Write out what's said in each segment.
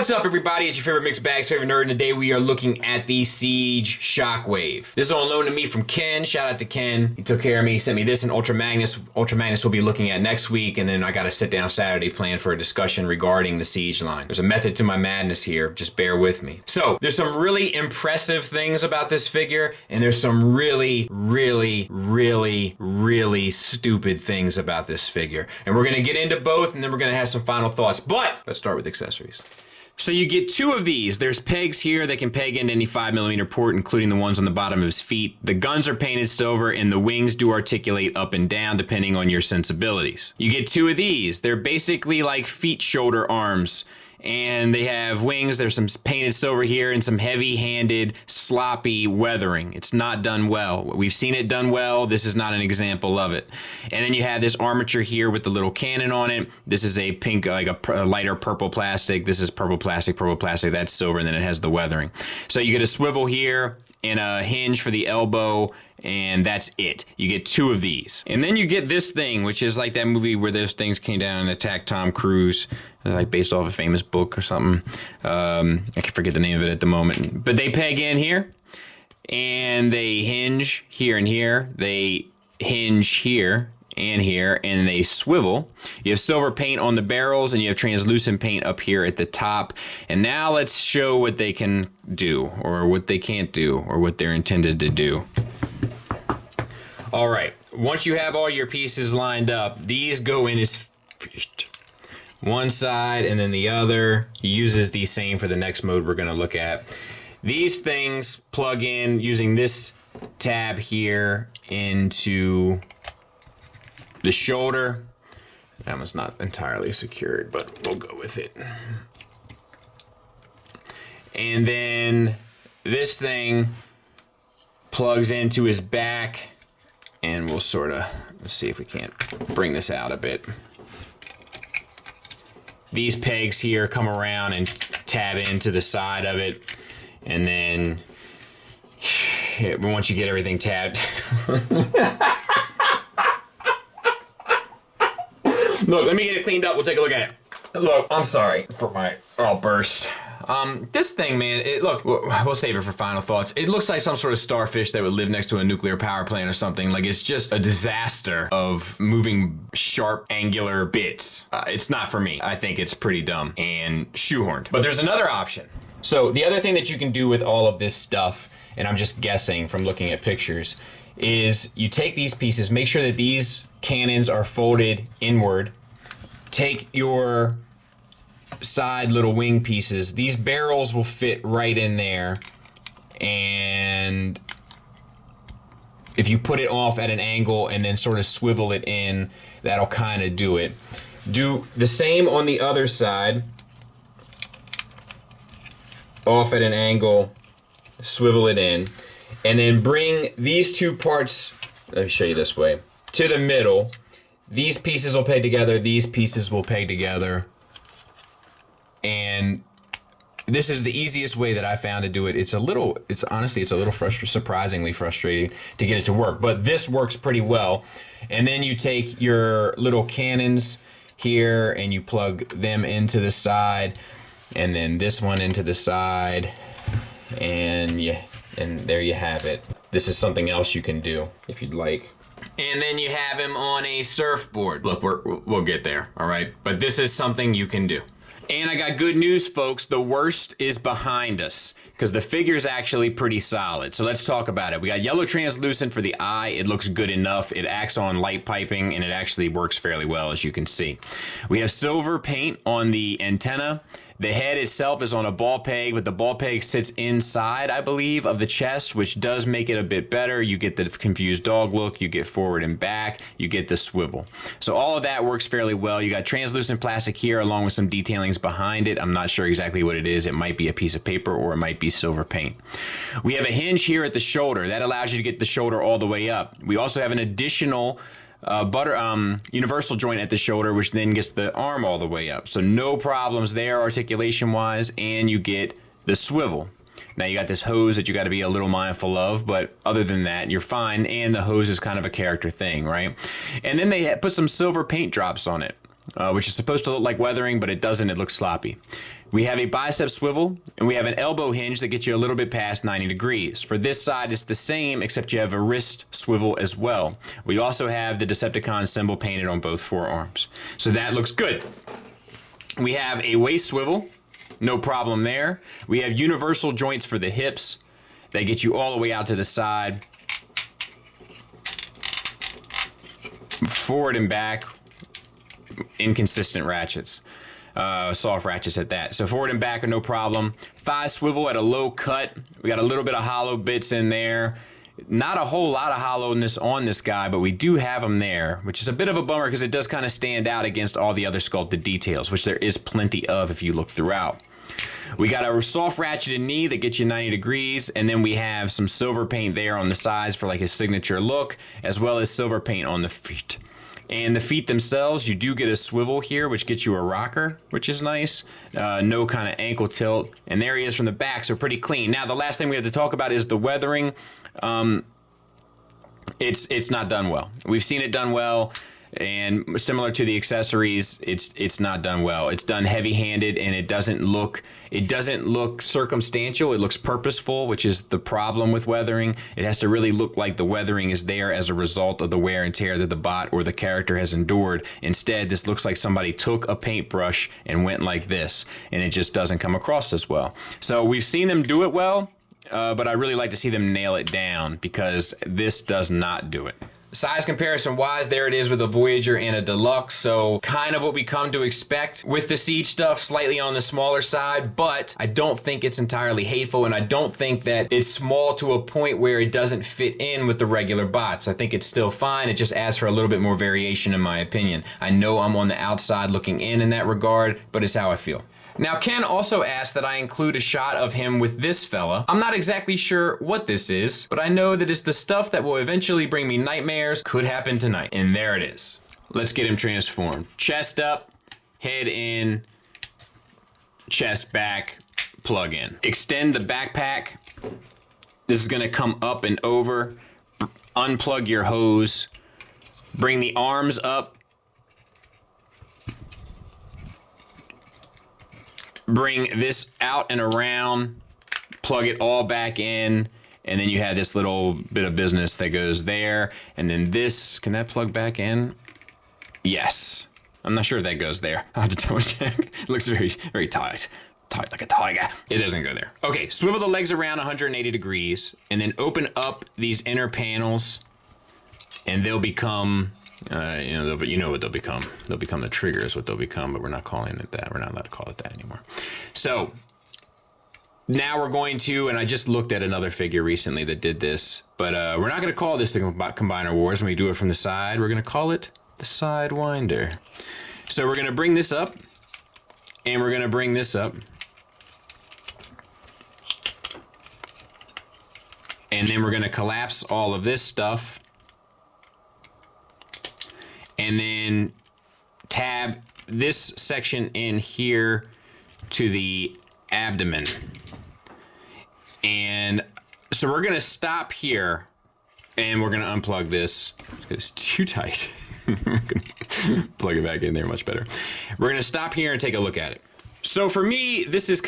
What's up, everybody? It's your favorite mixed bag's favorite nerd, and today we are looking at the Siege Shockwave. This is on loan to me from Ken. Shout out to Ken. He took care of me. He sent me this and Ultra Magnus. Ultra Magnus we'll be looking at next week, and then I got a sit-down Saturday planned for a discussion regarding the Siege line. There's a method to my madness here. Just bear with me. So, there's some really impressive things about this figure, and there's some really stupid things about this figure. And we're going to get into both, and then we're going to have some final thoughts. But let's start with accessories. So you get two of these. There's pegs here that can peg into any 5mm port, including the ones on the bottom of his feet. The guns are painted silver, and the wings do articulate up and down depending on your sensibilities. You get two of these. They're basically like feet shoulder arms, and they have wings. There's some painted silver here and some heavy-handed, sloppy weathering. It's not done well. We've seen it done well. This is not an example of it. And then you have this armature here with the little cannon on it. This is a pink, like a lighter purple plastic. This is purple plastic. That's silver, and then it has the weathering. So you get a swivel here and a hinge for the elbow, and that's it. You get two of these. And then you get this thing, which is like that movie where those things came down and attacked Tom Cruise, like based off a famous book or something. I can forget the name of it at the moment. But they peg in here, and they hinge here and here. They hinge here and here, and they swivel. You have silver paint on the barrels, and you have translucent paint up here at the top. And now let's show what they can do, or what they can't do, or what they're intended to do. All right, once you have all your pieces lined up, these go in as one side and then the other. He uses the same for the next mode we're gonna look at. These things plug in using this tab here into the shoulder. That one's not entirely secured, but we'll go with it. And then this thing plugs into his back, and we'll sort of, let's see if we can't bring this out a bit. These pegs here come around and tab into the side of it, and then once you get everything tabbed. Look, let me get it cleaned up. We'll take a look at it. Look, I'm sorry for my burst. This thing, man, look, we'll save it for final thoughts. It looks like some sort of starfish that would live next to a nuclear power plant or something. Like, it's just a disaster of moving sharp, angular bits. It's not for me. I think it's pretty dumb and shoehorned. But there's another option. So the other thing that you can do with all of this stuff, and I'm just guessing from looking at pictures, is you take these pieces, make sure that these cannons are folded inward, take your side little wing pieces. These barrels will fit right in there, and if you put it off at an angle and then sort of swivel it in, that'll kind of do it. Do the same on the other side. Off at an angle, swivel it in, and then bring these two parts, let me show you this way, to the middle. These pieces will peg together, these pieces will peg together. And this is the easiest way that I found to do it. It's honestly a little surprisingly frustrating to get it to work, but this works pretty well. And then you take your little cannons here and you plug them into the side, and then this one into the side, and there you have it. This is something else you can do if you'd like. And then you have him on a surfboard. Look, we'll get there, all right? But this is something you can do. And I got good news, folks. The worst is behind us, because the figure's actually pretty solid. So let's talk about it. We got yellow translucent for the eye. It looks good enough. It acts on light piping, and it actually works fairly well, as you can see. We have silver paint on the antenna. The head itself is on a ball peg, but the ball peg sits inside, I believe, of the chest, which does make it a bit better. You get the confused dog look, you get forward and back, you get the swivel. So all of that works fairly well. You got translucent plastic here along with some detailings behind it. I'm not sure exactly what it is. It might be a piece of paper or it might be silver paint. We have a hinge here at the shoulder. That allows you to get the shoulder all the way up. We also have an additional universal joint at the shoulder, which then gets the arm all the way up. So no problems there articulation wise, and you get the swivel. Now you got this hose that you got to be a little mindful of, but other than that, you're fine. And the hose is kind of a character thing, right? And then they put some silver paint drops on it, which is supposed to look like weathering, but it doesn't. It looks sloppy. We have a bicep swivel, and we have an elbow hinge that gets you a little bit past 90 degrees. For this side, it's the same, except you have a wrist swivel as well. We also have the Decepticon symbol painted on both forearms. So that looks good. We have a waist swivel, no problem there. We have universal joints for the hips. That get you all the way out to the side. Forward and back, inconsistent ratchets. Soft ratchets at that. So forward and back are no problem. Thigh swivel at a low cut. We got a little bit of hollow bits in there. Not a whole lot of hollowness on this guy, but we do have them there, which is a bit of a bummer because it does kind of stand out against all the other sculpted details, which there is plenty of if you look throughout. We got a soft ratcheted knee that gets you 90 degrees, and then we have some silver paint there on the sides for like his signature look, as well as silver paint on the feet. And the feet themselves, you do get a swivel here, which gets you a rocker, which is nice. No kind of ankle tilt. And there he is from the back, so pretty clean. Now, the last thing we have to talk about is the weathering. It's not done well. We've seen it done well, and similar to the accessories, it's not done well. It's done heavy-handed, and it doesn't look circumstantial. It looks purposeful, which is the problem with weathering. It has to really look like the weathering is there as a result of the wear and tear that the bot or the character has endured. Instead, this looks like somebody took a paintbrush and went like this, and it just doesn't come across as well. So we've seen them do it well, but I really like to see them nail it down because this does not do it. Size comparison wise, there it is with a Voyager and a Deluxe, so kind of what we come to expect with the Siege stuff, slightly on the smaller side, but I don't think it's entirely hateful, and I don't think that it's small to a point where it doesn't fit in with the regular bots. I think it's still fine. It just asks for a little bit more variation in my opinion. I know I'm on the outside looking in that regard, but it's how I feel. Now, Ken also asked that I include a shot of him with this fella. I'm not exactly sure what this is, but I know that it's the stuff that will eventually bring me nightmares. Could happen tonight. And there it is. Let's get him transformed. Chest up, head in, chest back, plug in. Extend the backpack. This is gonna come up and over. Unplug your hose. Bring the arms up. Bring this out and around, plug it all back in, and then you have this little bit of business that goes there, and then this, can that plug back in? Yes. I'm not sure if that goes there. I'll have to double check. It looks very, very tight. Tight like a tiger. It doesn't go there. Okay, swivel the legs around 180 degrees, and then open up these inner panels, and they'll become... you know what they'll become. They'll become the trigger is what they'll become, but we're not calling it that. We're not allowed to call it that anymore. So now we're going to, and I just looked at another figure recently that did this, but we're not going to call this the Combiner Wars when we do it from the side. We're going to call it the Sidewinder. So we're going to bring this up, and we're going to bring this up. And then we're going to collapse all of this stuff. And then tab this section in here to the abdomen. And so we're gonna stop here and we're gonna unplug this. It's too tight. Plug it back in there much better. We're gonna stop here and take a look at it. So for me, this is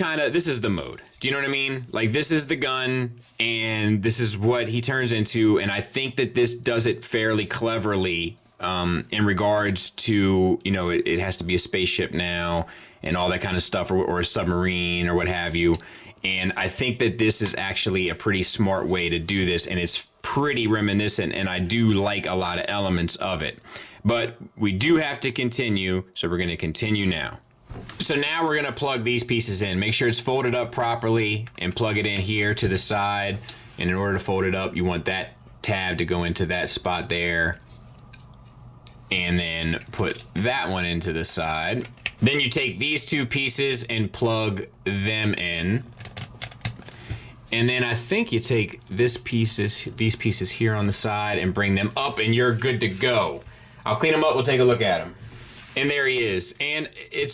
the mode. Do you know what I mean? Like, this is the gun and this is what he turns into. And I think that this does it fairly cleverly. In regards to, you know, it has to be a spaceship now and all that kind of stuff, or a submarine or what have you. And I think that this is actually a pretty smart way to do this, and it's pretty reminiscent, and I do like a lot of elements of it. But we do have to continue, so we're going to continue now. So now we're going to plug these pieces in. Make sure it's folded up properly and plug it in here to the side. And in order to fold it up, you want that tab to go into that spot there. And then put that one into the side. Then you take these two pieces and plug them in. And then I think you take these pieces here on the side and bring them up, and you're good to go. I'll clean them up, we'll take a look at them. And there he is. And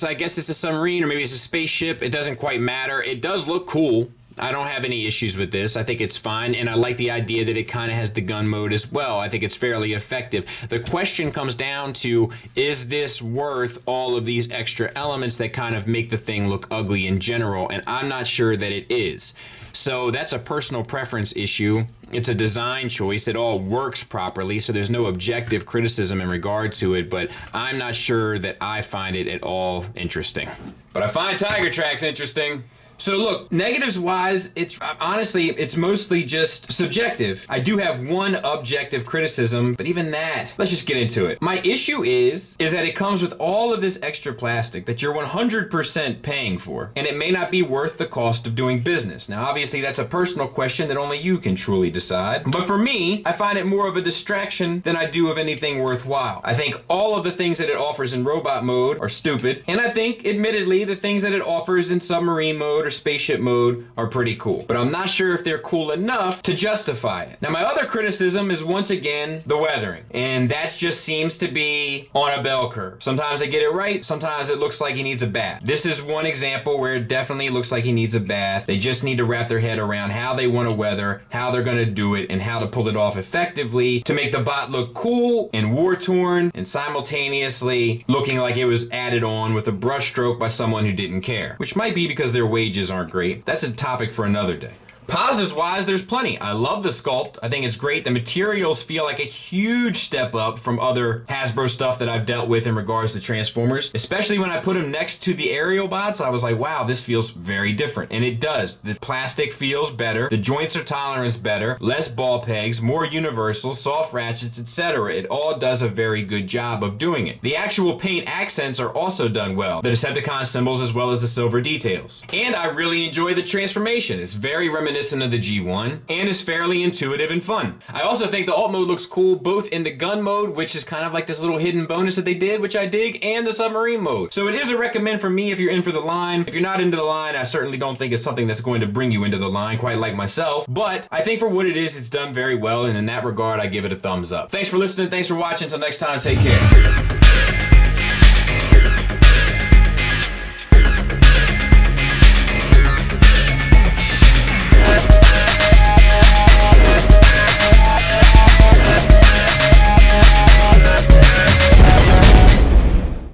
I guess it's a submarine, or maybe it's a spaceship. It doesn't quite matter. It does look cool. I don't have any issues with this. I think it's fine, and I like the idea that it kind of has the gun mode as well. I think it's fairly effective. The question comes down to, is this worth all of these extra elements that kind of make the thing look ugly in general? And I'm not sure that it is. So that's a personal preference issue. It's a design choice. It all works properly, so there's no objective criticism in regard to it, but I'm not sure that I find it at all interesting. But I find Tiger Tracks interesting. So look, negatives-wise, it's mostly just subjective. I do have one objective criticism, but even that, let's just get into it. My issue is that it comes with all of this extra plastic that you're 100% paying for, and it may not be worth the cost of doing business. Now, obviously, that's a personal question that only you can truly decide. But for me, I find it more of a distraction than I do of anything worthwhile. I think all of the things that it offers in robot mode are stupid, and I think, admittedly, the things that it offers in submarine mode or spaceship mode are pretty cool, but I'm not sure if they're cool enough to justify it. Now, my other criticism is once again the weathering, and that just seems to be on a bell curve. Sometimes they get it right, sometimes it looks like he needs a bath. This is one example where it definitely looks like he needs a bath. They just need to wrap their head around how they want to weather, how they're going to do it, and how to pull it off effectively to make the bot look cool and war-torn and simultaneously looking like it was added on with a brushstroke by someone who didn't care, which might be because their wages aren't great. That's a topic for another day. Positives wise, there's plenty. I love the sculpt. I think it's great. The materials feel like a huge step up from other Hasbro stuff that I've dealt with in regards to Transformers. Especially when I put them next to the aerial bots, I was like, wow, this feels very different. And it does. The plastic feels better. The joints are tolerance better. Less ball pegs, more universal, soft ratchets, etc. It all does a very good job of doing it. The actual paint accents are also done well. The Decepticon symbols as well as the silver details. And I really enjoy the transformation. It's very reminiscent of the G1 and is fairly intuitive and fun. I also think the alt mode looks cool both in the gun mode, which is kind of like this little hidden bonus that they did, which I dig, and the submarine mode. So it is a recommend for me if you're in for the line. If you're not into the line, I certainly don't think it's something that's going to bring you into the line, quite like myself, but I think for what it is, it's done very well, and in that regard, I give it a thumbs up. Thanks for listening. Thanks for watching. Until next time, take care.